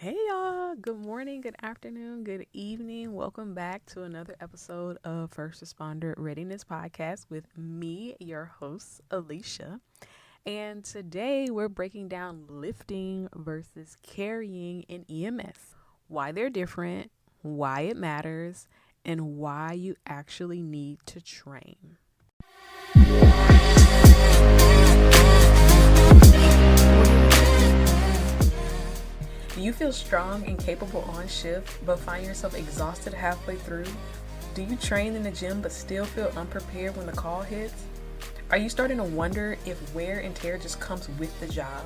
Hey y'all, good morning, good afternoon, good evening. Welcome back to another episode of First Responder Readiness Podcast with me, your host, Alicia. And today we're breaking down lifting versus carrying in EMS, why they're different, why it matters, and why you actually need to train. Do you feel strong and capable on shift, but find yourself exhausted halfway through? Do you train in the gym but still feel unprepared when the call hits? Are you starting to wonder if wear and tear just comes with the job?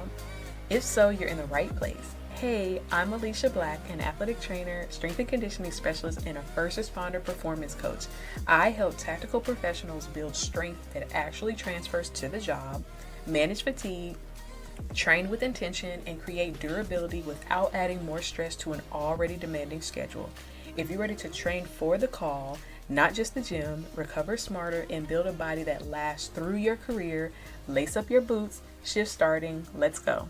If so, you're in the right place. Hey, I'm Alicia Black, an athletic trainer, strength and conditioning specialist, and a first responder performance coach. I help tactical professionals build strength that actually transfers to the job, manage fatigue, train with intention, and create durability without adding more stress to an already demanding schedule. If you're ready to train for the call, not just the gym, recover smarter, and build a body that lasts through your career, lace up your boots, shift starting, let's go.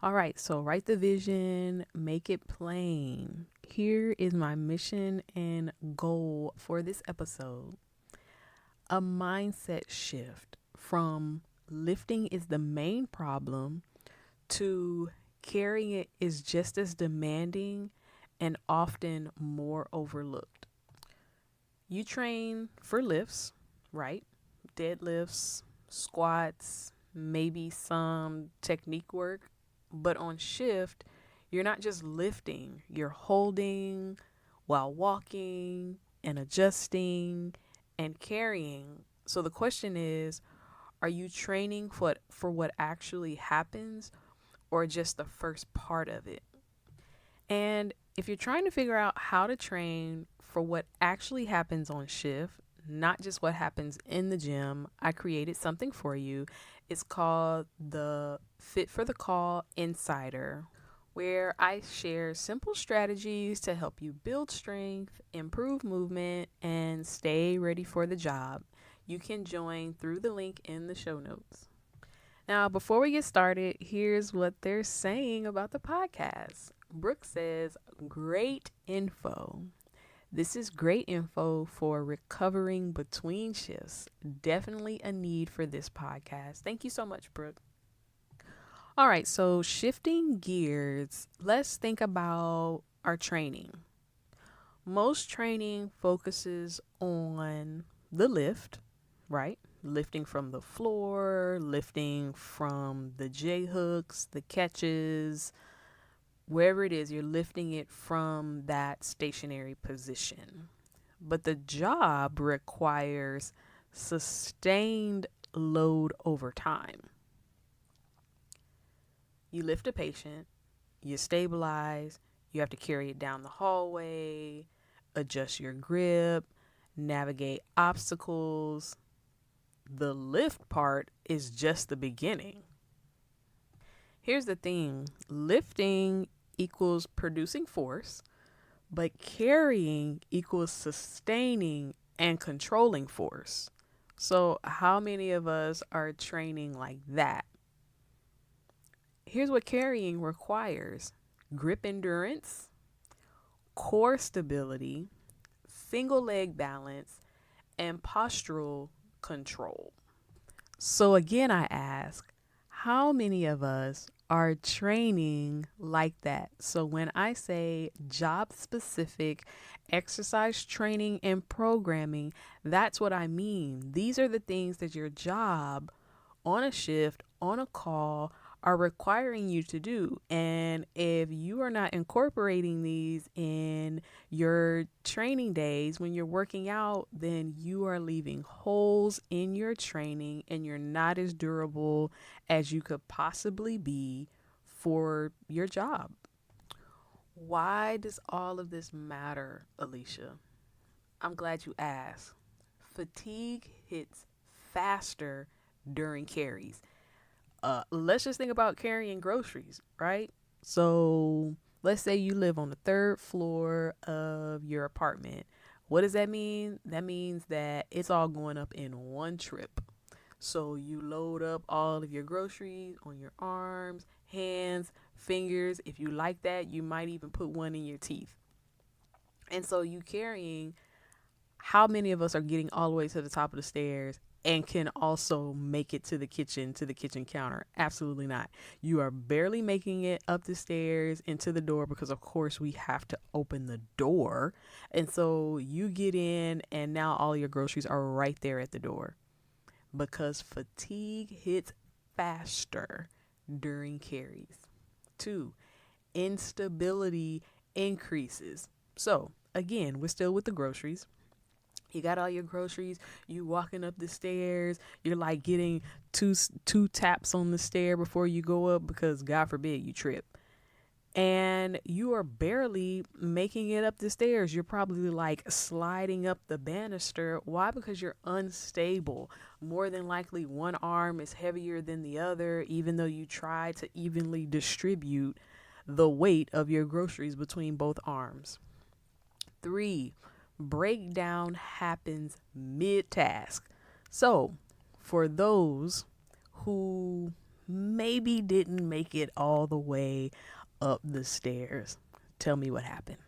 All right, so write the vision, make it plain. Here is my mission and goal for this episode: a mindset shift from lifting is the main problem to carrying it is just as demanding and often more overlooked. You train for lifts, right? Deadlifts, squats, maybe some technique work, but on shift, you're not just lifting, you're holding while walking and adjusting and carrying. So the question is, are you training for what actually happens or just the first part of it? And if you're trying to figure out how to train for what actually happens on shift, not just what happens in the gym, I created something for you. It's called the Fit for the Call Insider, where I share simple strategies to help you build strength, improve movement, and stay ready for the job. You can join through the link in the show notes. Now, before we get started, here's what they're saying about the podcast. Brooke says, great info. This is great info for recovering between shifts. Definitely a need for this podcast. Thank you so much, Brooke. All right, so shifting gears, let's think about our training. Most training focuses on the lift, right? Lifting from the floor, lifting from the J hooks, the catches, wherever it is, you're lifting it from that stationary position. But the job requires sustained load over time. You lift a patient, you stabilize, you have to carry it down the hallway, adjust your grip, navigate obstacles. The lift part is just the beginning. Here's the thing: lifting equals producing force, but carrying equals sustaining and controlling force. So, how many of us are training like that? Here's what carrying requires: grip endurance, core stability, single leg balance, and postural control. So, again, I ask, how many of us are training like that? So, when I say job specific exercise training and programming, that's what I mean. These are the things that your job on a shift, on a call, are requiring you to do. And if you are not incorporating these in your training days when you're working out, then you are leaving holes in your training and you're not as durable as you could possibly be for your job. Why does all of this matter, Alicia? I'm glad you asked. Fatigue hits faster during carries. Let's just think about carrying groceries, right? So let's say you live on the third floor of your apartment. What does that mean? That means that it's all going up in one trip. So you load up all of your groceries on your arms, hands, fingers. If you like that, you might even put one in your teeth. And so you carrying, how many of us are getting all the way to the top of the stairs and can also make it to the kitchen counter? Absolutely not. You are barely making it up the stairs into the door, because of course we have to open the door. And so you get in and now all your groceries are right there at the door, because fatigue hits faster during carries. 2, instability increases. So again, we're still with the groceries. You got all your groceries, you walking up the stairs, you're like getting two taps on the stair before you go up, because God forbid you trip. And you are barely making it up the stairs. You're probably like sliding up the banister. Why? Because you're unstable. More than likely, one arm is heavier than the other, even though you try to evenly distribute the weight of your groceries between both arms. 3, breakdown happens mid-task. So, for those who maybe didn't make it all the way up the stairs, tell me what happened.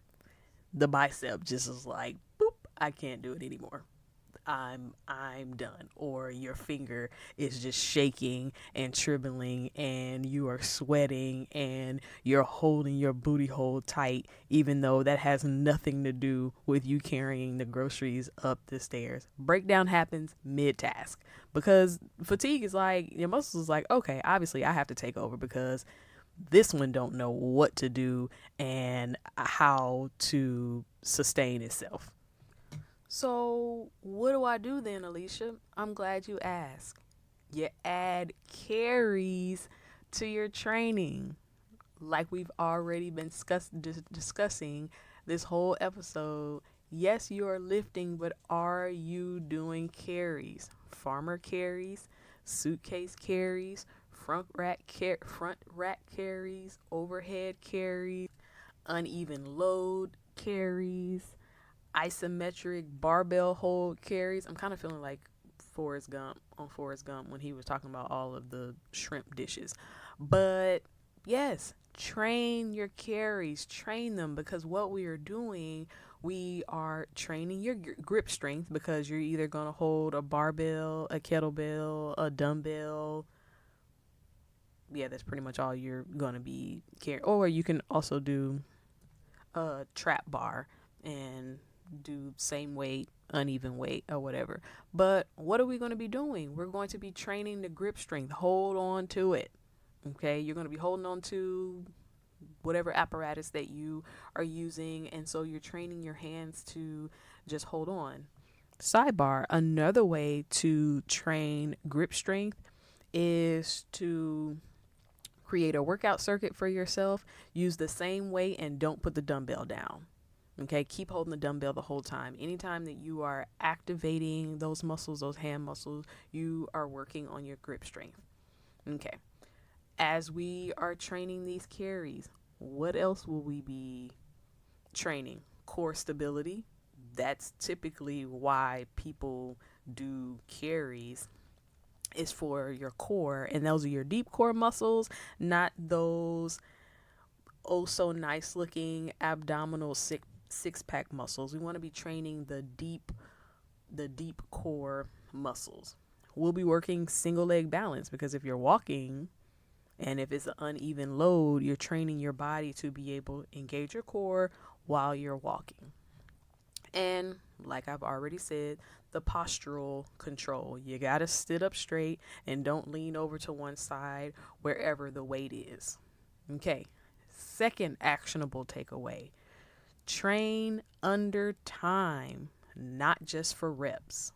The bicep just is like, boop, I can't do it anymore. I'm done. Or your finger is just shaking and trembling and you are sweating and you're holding your booty hole tight, even though that has nothing to do with you carrying the groceries up the stairs. Breakdown happens mid-task, because fatigue is like, your muscles is like, okay, obviously I have to take over, because this one don't know what to do and how to sustain itself. So, what do I do then, Alicia? I'm glad you asked. You add carries to your training. Like we've already been discussing this whole episode. Yes, you are lifting, but are you doing carries? Farmer carries, suitcase carries, front rack carries, overhead carries, uneven load carries, isometric barbell hold carries. I'm kind of feeling like Forrest Gump when he was talking about all of the shrimp dishes. But yes, train your carries, train them, because what we are doing, we are training your grip strength, because you're either going to hold a barbell, a kettlebell, a dumbbell. Yeah, that's pretty much all you're going to be carrying. Or you can also do a trap bar and do same weight, uneven weight, or whatever. But what are we going to be doing? We're going to be training the grip strength. Hold on to it. Okay, you're going to be holding on to whatever apparatus that you are using, and so you're training your hands to just hold on. Sidebar, another way to train grip strength is to create a workout circuit for yourself. Use the same weight and don't put the dumbbell down. Okay, keep holding the dumbbell the whole time. Anytime that you are activating those muscles, those hand muscles, you are working on your grip strength. Okay, as we are training these carries, what else will we be training? Core stability. That's typically why people do carries, is for your core, and those are your deep core muscles, not those oh so nice looking abdominal six pack muscles. We want to be training the deep core muscles. We'll be working single leg balance, because if you're walking and if it's an uneven load, you're training your body to be able to engage your core while you're walking. And like I've already said, the postural control. You got to sit up straight and don't lean over to one side wherever the weight is. Okay. Second actionable takeaway: train under time, not just for reps.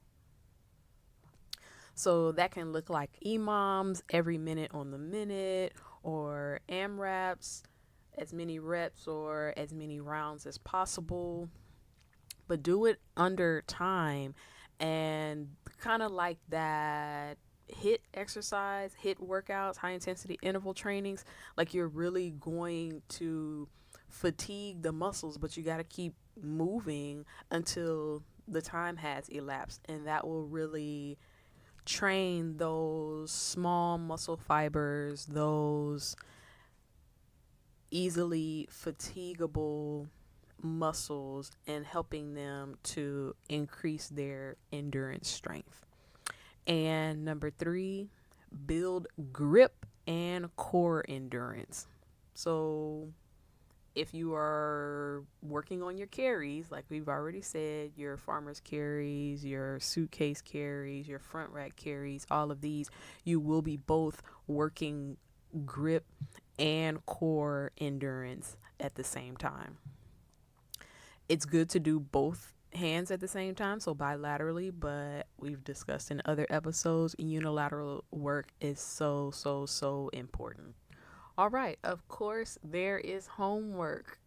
So that can look like EMOMs, every minute on the minute, or AMRAPs, as many reps or as many rounds as possible. But do it under time, and kind of like that HIIT exercise, HIIT workouts, high intensity interval trainings. Like, you're really going to fatigue the muscles, but you got to keep moving until the time has elapsed, and that will really train those small muscle fibers, those easily fatigable muscles, and helping them to increase their endurance strength. And number 3, build grip and core endurance. So if you are working on your carries, like we've already said, your farmer's carries, your suitcase carries, your front rack carries, all of these, you will be both working grip and core endurance at the same time. It's good to do both hands at the same time, so bilaterally, but we've discussed in other episodes, unilateral work is so important. All right, of course, there is homework.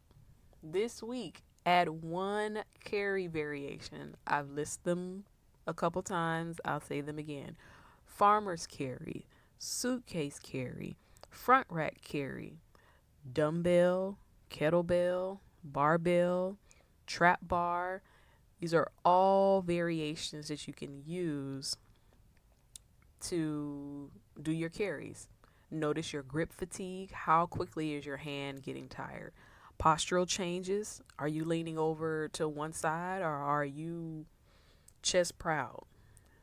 This week, add 1 carry variation. I've listed them a couple times. I'll say them again. Farmer's carry, suitcase carry, front rack carry, dumbbell, kettlebell, barbell, trap bar. These are all variations that you can use to do your carries. Notice your grip fatigue. How quickly is your hand getting tired? Postural changes. Are you leaning over to one side, or are you chest proud?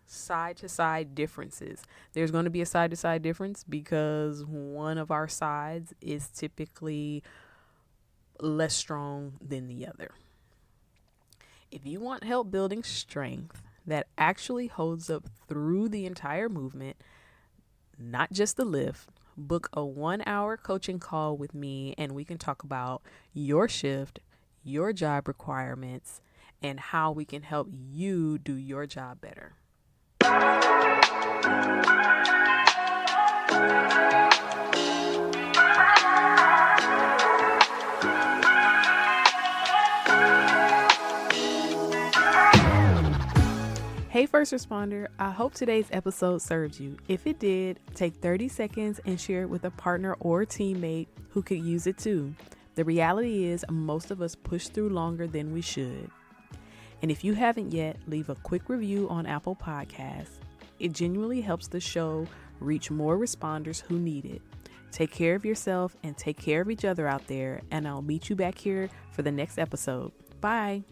Side to side differences. There's going to be a side to side difference because one of our sides is typically less strong than the other. If you want help building strength that actually holds up through the entire movement, not just the lift, book a 1-hour coaching call with me and we can talk about your shift, your job requirements, and how we can help you do your job better. Hey First Responder, I hope today's episode served you. If it did, take 30 seconds and share it with a partner or teammate who could use it too. The reality is most of us push through longer than we should. And if you haven't yet, leave a quick review on Apple Podcasts. It genuinely helps the show reach more responders who need it. Take care of yourself and take care of each other out there, and I'll meet you back here for the next episode. Bye.